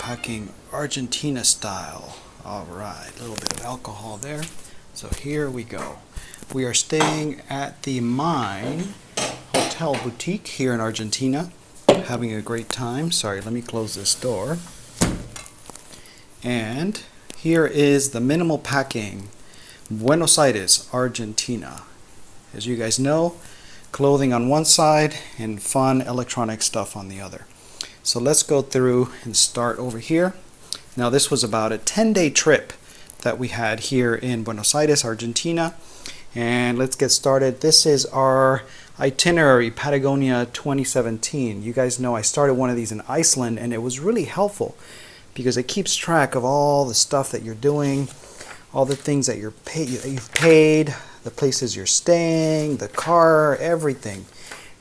packing Argentina style. Alright, a little bit of alcohol there. So here we go. We are staying at the Mine Hotel Boutique here in Argentina. Having a great time. Sorry, let me close this door. And here is the Minimal Packing, Buenos Aires, Argentina. As you guys know, clothing on one side and fun electronic stuff on the other. So let's go through and start over here. Now this was about a 10-day trip that we had here in Buenos Aires, Argentina. And let's get started. This is our itinerary, Patagonia 2017. You guys know I started one of these in Iceland, and it was really helpful because it keeps track of all the stuff that you're doing, all the things that you've paid, the places you're staying, the car, everything.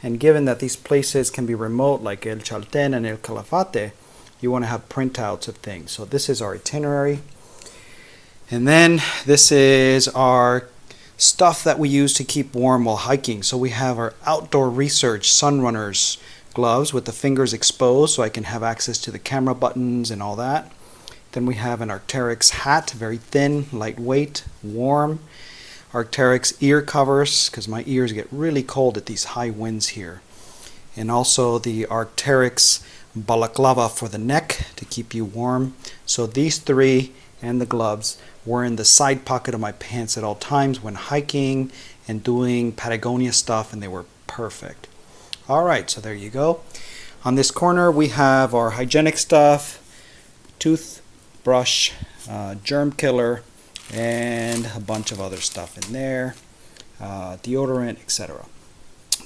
And given that these places can be remote, like El Chaltén and El Calafate, you want to have printouts of things. So this is our itinerary. And then this is our stuff that we use to keep warm while hiking. So we have our outdoor research Sunrunners gloves with the fingers exposed so I can have access to the camera buttons and all that. Then we have an Arc'teryx hat, very thin, lightweight, warm. Arc'teryx ear covers, because my ears get really cold at these high winds here. And also the Arc'teryx balaclava for the neck to keep you warm. So these three and the gloves were in the side pocket of my pants at all times when hiking and doing Patagonia stuff, and they were perfect. Alright, so there you go. On this corner we have our hygienic stuff, toothbrush, germ killer, and a bunch of other stuff in there, deodorant, etc.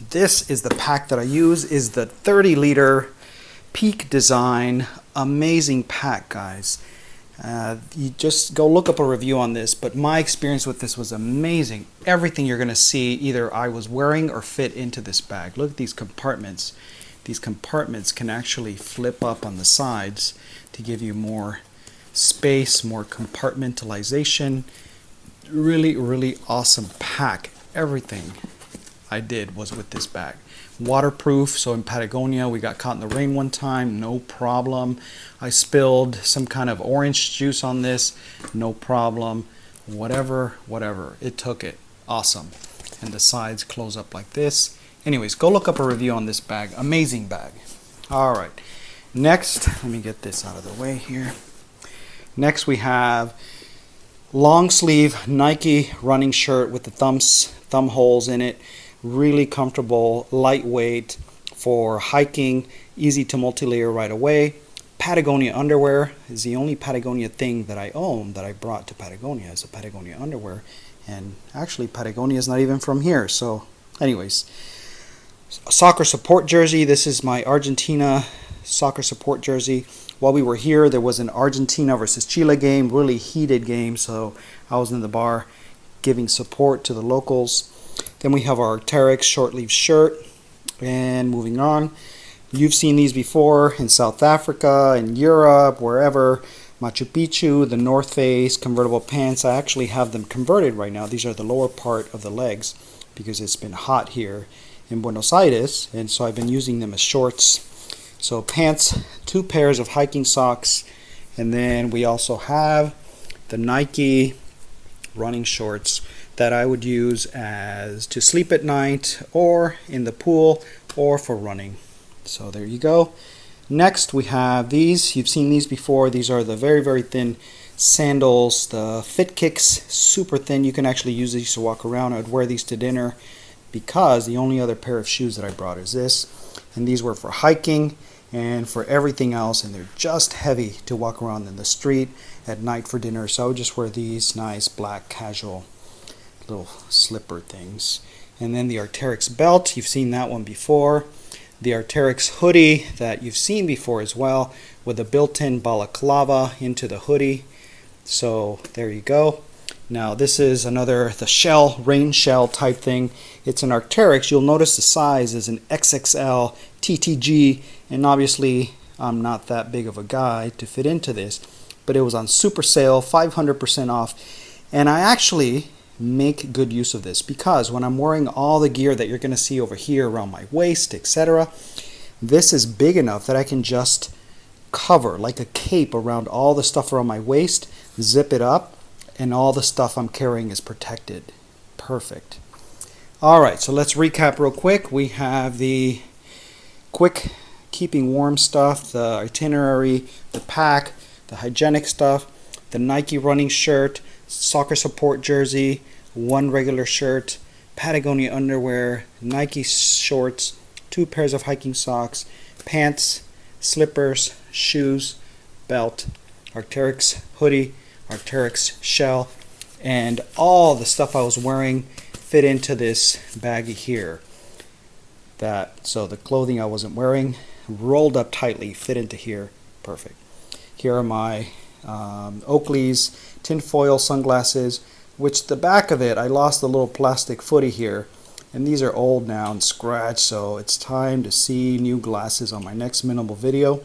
This is the pack that I use, is the 30-liter Peak Design. Amazing pack, guys. You just go look up a review on this, but my experience with this was amazing. Everything you're going to see either I was wearing or fit into this bag. Look at these compartments. These compartments can actually flip up on the sides to give you more space, more compartmentalization. Really, really awesome pack. Everything I did was with this bag. Waterproof, so in Patagonia we got caught in the rain one time, no problem. I spilled some kind of orange juice on this, no problem. Whatever, it took it. Awesome. And the sides close up like this. Anyways, go look up a review on this bag. Amazing bag. Alright, next, let me get this out of the way here. Next we have long sleeve Nike running shirt with the thumb holes in it. Really comfortable, lightweight for hiking, easy to multi-layer right away. Patagonia underwear is the only Patagonia thing that I own that I brought to Patagonia is a Patagonia underwear. And actually Patagonia is not even from here. So anyways, soccer support jersey. This is my Argentina soccer support jersey. While we were here, there was an Argentina versus Chile game, really heated game, so I was in the bar giving support to the locals. Then we have our Arc'teryx short sleeve shirt, and moving on. You've seen these before in South Africa, in Europe, wherever. Machu Picchu, the North Face, convertible pants. I actually have them converted right now. These are the lower part of the legs because it's been hot here in Buenos Aires, and so I've been using them as shorts. So pants, 2 pairs of hiking socks, and then we also have the Nike running shorts that I would use as to sleep at night or in the pool or for running. So there you go. Next we have these. You've seen these before. These are the very, very thin sandals, the Fit Kicks, super thin. You can actually use these to walk around. I'd wear these to dinner because the only other pair of shoes that I brought is this. And these were for hiking and for everything else, and they're just heavy to walk around in the street at night for dinner. So I would just wear these nice black casual little slipper things. And then the Arc'teryx belt, you've seen that one before. The Arc'teryx hoodie that you've seen before as well, with a built-in balaclava into the hoodie. So there you go. Now this is another, the shell, rain shell type thing. It's an Arc'teryx. You'll notice the size is an XXL TTG, and obviously I'm not that big of a guy to fit into this, but it was on super sale, 500% off, and I actually make good use of this because when I'm wearing all the gear that you're going to see over here around my waist, etc., this is big enough that I can just cover, like a cape around all the stuff around my waist, zip it up, and all the stuff I'm carrying is protected. Perfect. All right, so let's recap real quick. We have the quick keeping warm stuff, the itinerary, the pack, the hygienic stuff, the Nike running shirt, soccer support jersey, one regular shirt, Patagonia underwear, Nike shorts, 2 pairs of hiking socks, pants, slippers, shoes, belt, Arc'teryx hoodie, Arc'teryx shell, and all the stuff I was wearing fit into this baggie here. So the clothing I wasn't wearing rolled up tightly, fit into here. Perfect. Here are my Oakley's tinfoil sunglasses, which the back of it, I lost a little plastic footy here, and these are old now and scratched, so it's time to see new glasses on my next minimal video.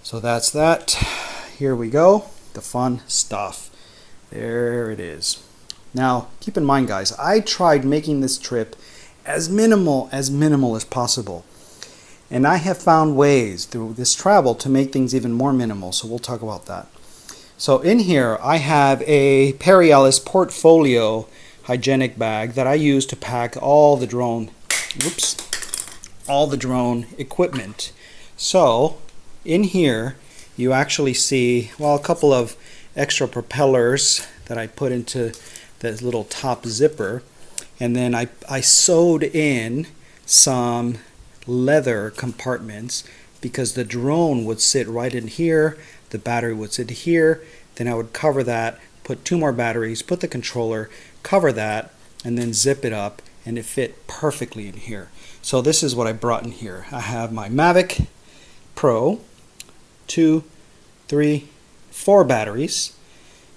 So that's that. Here we go, the fun stuff. There it is. Now, keep in mind, guys, I tried making this trip as minimal as possible. And I have found ways through this travel to make things even more minimal, so we'll talk about that. So in here, I have a Perry Ellis Portfolio hygienic bag that I use to pack all the drone equipment. So in here, you actually see, well, a couple of extra propellers that I put into this little top zipper, and then I sewed in some leather compartments because the drone would sit right in here, the battery would sit here, then I would cover that, put 2 more batteries, put the controller, cover that, and then zip it up, and it fit perfectly in here. So this is what I brought in here. I have my Mavic Pro, 2, 3, 4 batteries,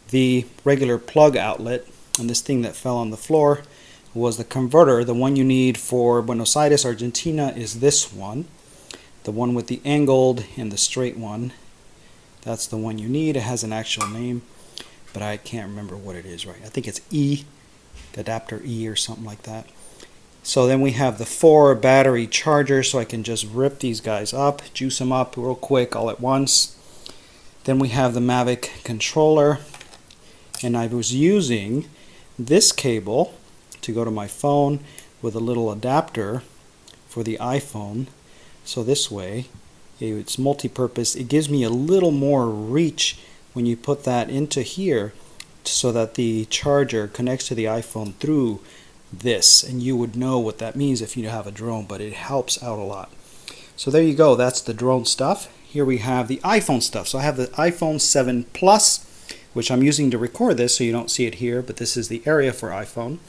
the regular plug outlet, and this thing that fell on the floor was the converter. The one you need for Buenos Aires, Argentina is this one. The one with the angled and the straight one. That's the one you need. It has an actual name, but I can't remember what it is right. I think it's E, adapter E or something like that. So then we have the 4 battery chargers, so I can just rip these guys up, juice them up real quick all at once. Then we have the Mavic controller, and I was using this cable to go to my phone with a little adapter for the iPhone. So this way, it's multi-purpose. It gives me a little more reach when you put that into here so that the charger connects to the iPhone through this, and you would know what that means if you have a drone, but it helps out a lot. So there you go, that's the drone stuff. Here we have the iPhone stuff. So I have the iPhone 7 Plus, which I'm using to record this, so you don't see it here, but this is the area for iPhone.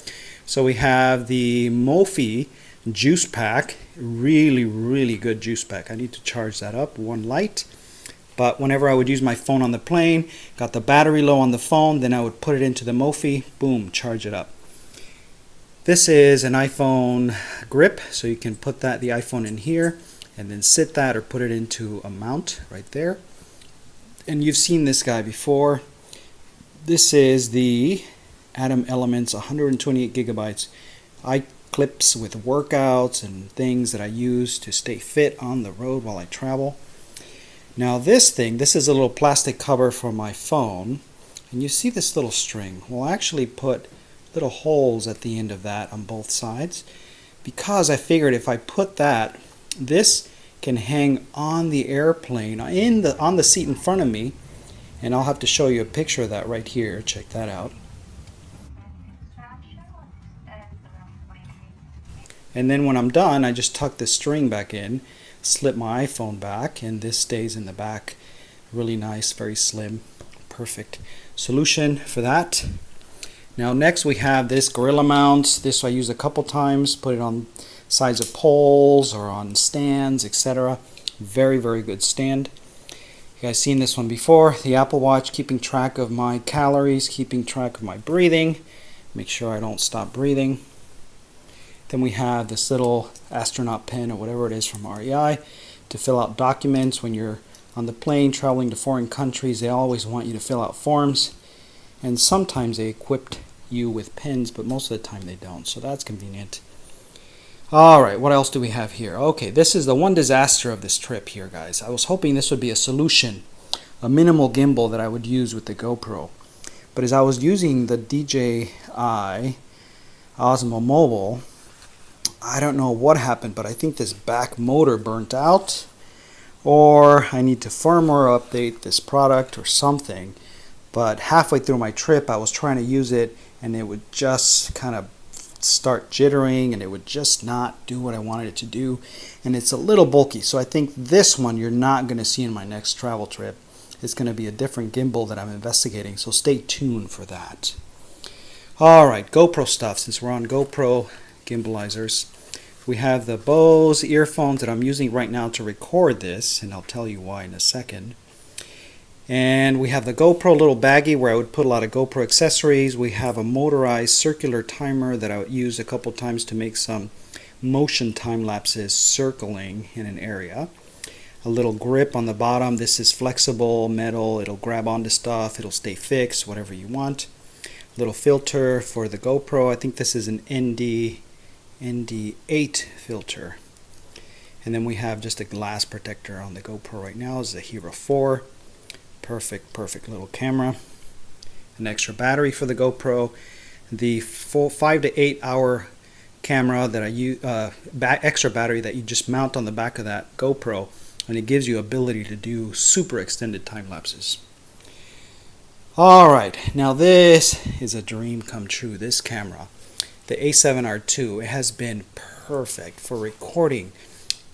So we have the Mophie juice pack, really good juice pack. I need to charge that up, one light. But whenever I would use my phone on the plane, got the battery low on the phone, then I would put it into the Mophie, boom, charge it up. This is an iPhone grip, so you can put the iPhone in here and then sit that or put it into a mount right there. And you've seen this guy before. This is the Atom Elements 128 gigabytes iClips with workouts and things that I use to stay fit on the road while I travel. Now this is a little plastic cover for my phone, and you see this little string. We'll actually put little holes at the end of that on both sides, because I figured if I put that, this can hang on the airplane on the seat in front of me, and I'll have to show you a picture of that right here. Check that out. And then when I'm done, I just tuck the string back in, slip my iPhone back, and this stays in the back. Really nice, very slim, perfect solution for that. Now next we have this Gorilla Mount. This I used a couple times, put it on sides of poles or on stands, etc. Very good stand. You guys seen this one before. The Apple Watch, keeping track of my calories, keeping track of my breathing, make sure I don't stop breathing. Then we have this little astronaut pen or whatever it is from REI to fill out documents. When you're on the plane traveling to foreign countries, they always want you to fill out forms, and sometimes they equip you with pens, but most of the time they don't, so that's convenient. All right, what else do we have here? Okay, this is the one disaster of this trip here, guys. I was hoping this would be a solution, a minimal gimbal that I would use with the GoPro. But as I was using the DJI Osmo Mobile, I don't know what happened, but I think this back motor burnt out, or I need to firmware update this product or something. But halfway through my trip, I was trying to use it, and it would just kind of start jittering, and it would just not do what I wanted it to do. And it's a little bulky, so I think this one you're not going to see in my next travel trip. It's going to be a different gimbal that I'm investigating, so stay tuned for that. All right, GoPro stuff. Since we're on GoPro gimbalizers, we have the Bose earphones that I'm using right now to record this, and I'll tell you why in a second. And we have the GoPro little baggie where I would put a lot of GoPro accessories. We have a motorized circular timer that I would use a couple times to make some motion time lapses circling in an area. A little grip on the bottom. This is flexible metal. It'll grab onto stuff. It'll stay fixed, whatever you want. A little filter for the GoPro. I think this is an ND8 filter. And then we have just a glass protector on the GoPro right now. This is a Hero 4. Perfect little camera. An extra battery for the GoPro. The 5 to 8 hour camera that I use, extra battery that you just mount on the back of that GoPro, and it gives you ability to do super extended time lapses. All right, now this is a dream come true. This camera, the A7R2, it has been perfect for recording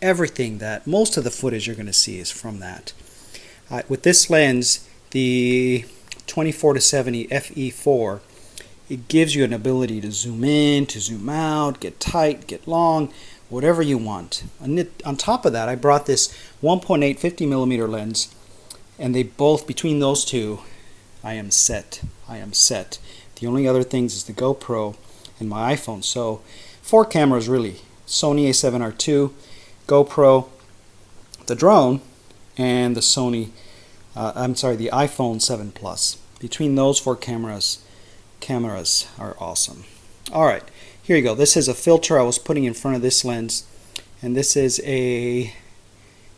everything. That most of the footage you're going to see is from that. With this lens, the 24-70 FE4, it gives you an ability to zoom in, to zoom out, get tight, get long, whatever you want. And on top of that, I brought this 1.8 50mm lens, and they both, between those two, I am set. The only other things is the GoPro and my iPhone. So 4 cameras really: Sony A7R2, GoPro, the drone, and the the iPhone 7 Plus. Between those 4 cameras are awesome. All right, here you go. This is a filter I was putting in front of this lens, and this is a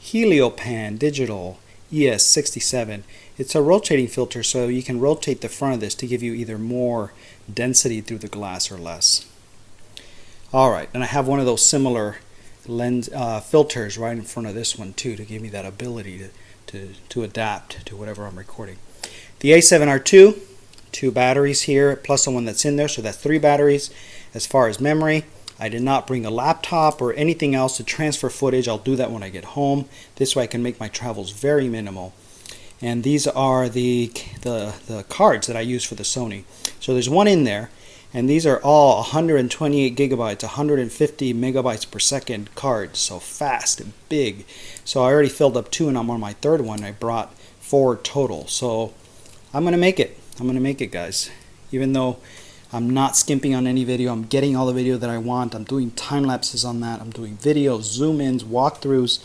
Heliopan Digital ES67. It's a rotating filter, so you can rotate the front of this to give you either more density through the glass or less. All right, and I have one of those similar lens filters right in front of this one too, to give me that ability to adapt to whatever I'm recording. The A7R2, 2 batteries here plus the one that's in there, so that's 3 batteries. As far as memory, I did not bring a laptop or anything else to transfer footage. I'll do that when I get home. This way I can make my travels very minimal. And these are the cards that I use for the Sony. So there's one in there, and these are all 128 gigabytes, 150 megabytes per second cards, so fast and big. So I already filled up 2, and I'm on my 3rd one. I brought 4 total. So I'm gonna make it. Guys. Even though I'm not skimping on any video, I'm getting all the video that I want. I'm doing time lapses on that. I'm doing videos, zoom-ins, walkthroughs,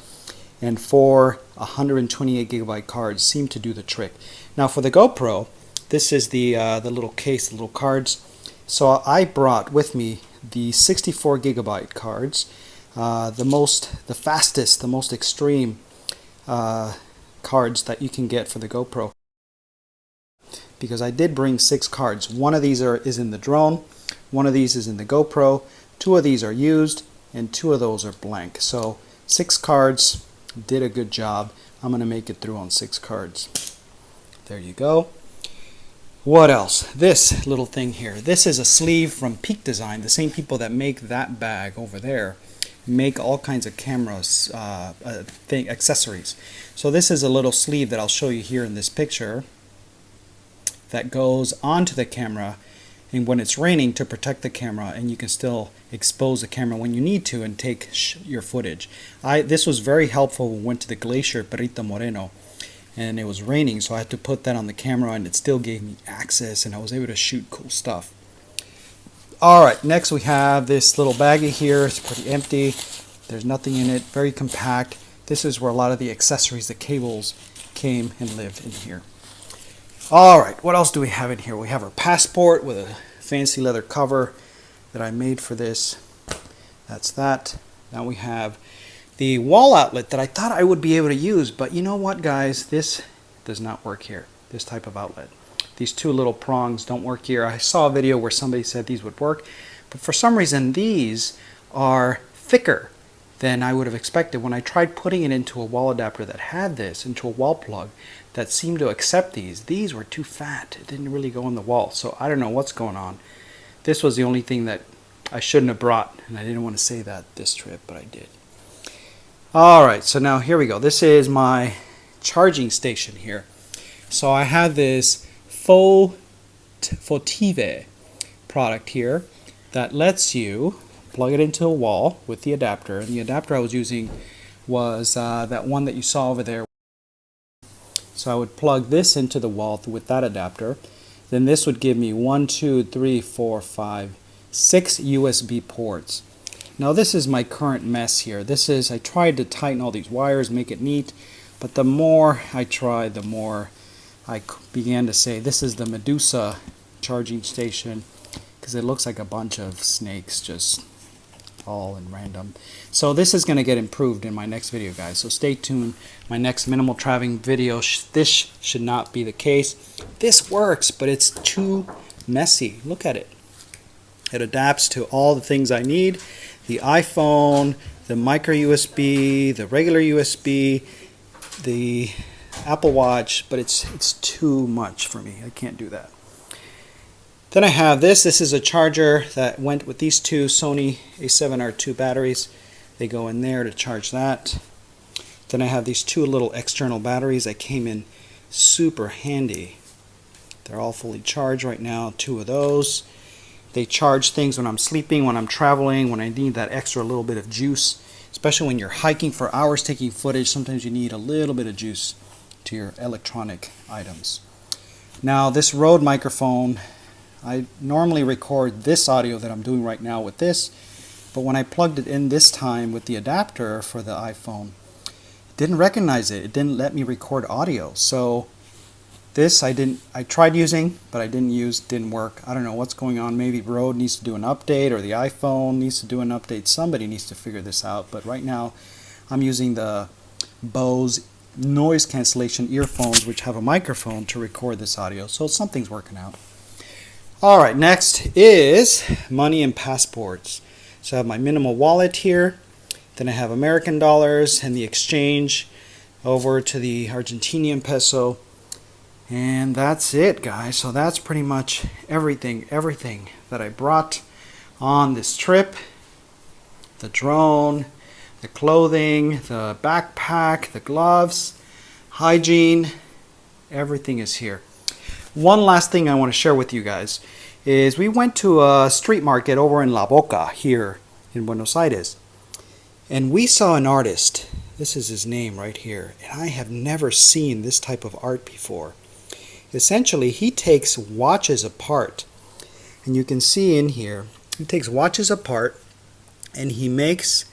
and 4 128 gigabyte cards seem to do the trick. Now for the GoPro, this is the little case, the little cards. So I brought with me the 64 gigabyte cards, the fastest, the most extreme cards that you can get for the GoPro. Because I did bring 6 cards. One of these is in the drone, one of these is in the GoPro, 2 of these are used, and 2 of those are blank. So 6 cards, did a good job. I'm going to make it through on 6 cards. There you go. What else? This little thing here. This is a sleeve from Peak Design. The same people that make that bag over there make all kinds of cameras, accessories. So this is a little sleeve that I'll show you here in this picture that goes onto the camera, and when it's raining, to protect the camera, and you can still expose the camera when you need to and take your footage. This was very helpful when we went to the glacier Perito Moreno, and it was raining, so I had to put that on the camera, and it still gave me access, and I was able to shoot cool stuff. Alright, next we have this little baggie here. It's pretty empty. There's nothing in it. Very compact. This is where a lot of the accessories, the cables, came and lived in here. Alright, what else do we have in here? We have our passport with a fancy leather cover that I made for this. That's that. Now we have the wall outlet that I thought I would be able to use, but you know what, guys? This does not work here, this type of outlet. These two little prongs don't work here. I saw a video where somebody said these would work, but for some reason these are thicker than I would have expected. When I tried putting it into a wall adapter that had this, into a wall plug that seemed to accept these were too fat. It didn't really go in the wall, so I don't know what's going on. This was the only thing that I shouldn't have brought, and I didn't want to say that this trip, but I did. Alright, so now here we go. This is my charging station here. So I have this Fotive product here that lets you plug it into a wall with the adapter. And the adapter I was using was that one that you saw over there. So I would plug this into the wall with that adapter. Then this would give me 1, 2, 3, 4, 5, 6 USB ports. Now this is my current mess here. I tried to tighten all these wires, make it neat, but the more I tried, the more I began to say this is the Medusa charging station, because it looks like a bunch of snakes just all in random. So this is going to get improved in my next video, guys, so stay tuned. My next minimal traveling video, this should not be the case. This works, but it's too messy. Look at it. It adapts to all the things I need. The iPhone, the micro USB, the regular USB, the Apple Watch, but it's too much for me. I can't do that. Then I have this. This is a charger that went with these two Sony A7R2 batteries. They go in there to charge that. Then I have these two little external batteries that came in super handy. They're all fully charged right now, two of those. They charge things when I'm sleeping, when I'm traveling, when I need that extra little bit of juice. Especially when you're hiking for hours taking footage, sometimes you need a little bit of juice to your electronic items. Now this Rode microphone, I normally record this audio that I'm doing right now with this, but when I plugged it in this time with the adapter for the iPhone, it didn't recognize it. It didn't let me record audio. So this I tried using, but I didn't work. I don't know what's going on. Maybe Rode needs to do an update, or the iPhone needs to do an update. Somebody needs to figure this out. But right now I'm using the Bose noise cancellation earphones, which have a microphone to record this audio. So something's working out. Alright, next is money and passports. So I have my minimal wallet here. Then I have American dollars and the exchange over to the Argentinian peso. And that's it, guys. So that's pretty much everything that I brought on this trip. The drone, the clothing, the backpack, the gloves, hygiene, everything is here. One last thing I want to share with you guys is we went to a street market over in La Boca here in Buenos Aires. And we saw an artist. This is his name right here. And I have never seen this type of art before. Essentially, he takes watches apart, and you can see in here, he takes watches apart and he makes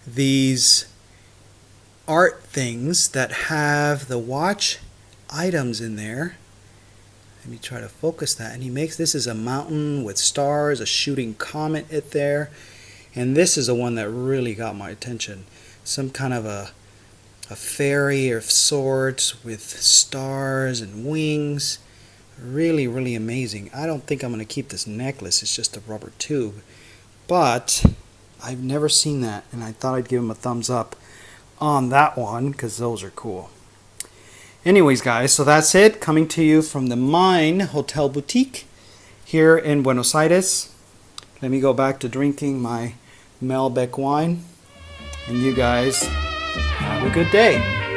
these art things that have the watch items in there. Let me try to focus that. And he makes, this is a mountain with stars, a shooting comet at there, and this is the one that really got my attention. Some kind of a fairy of sorts with stars and wings. Really, really amazing. I don't think I'm going to keep this necklace. It's just a rubber tube. But I've never seen that, and I thought I'd give him a thumbs up on that one because those are cool. Anyways, guys, so that's it. Coming to you from the Mine Hotel Boutique here in Buenos Aires. Let me go back to drinking my Malbec wine. And you guys have a good day.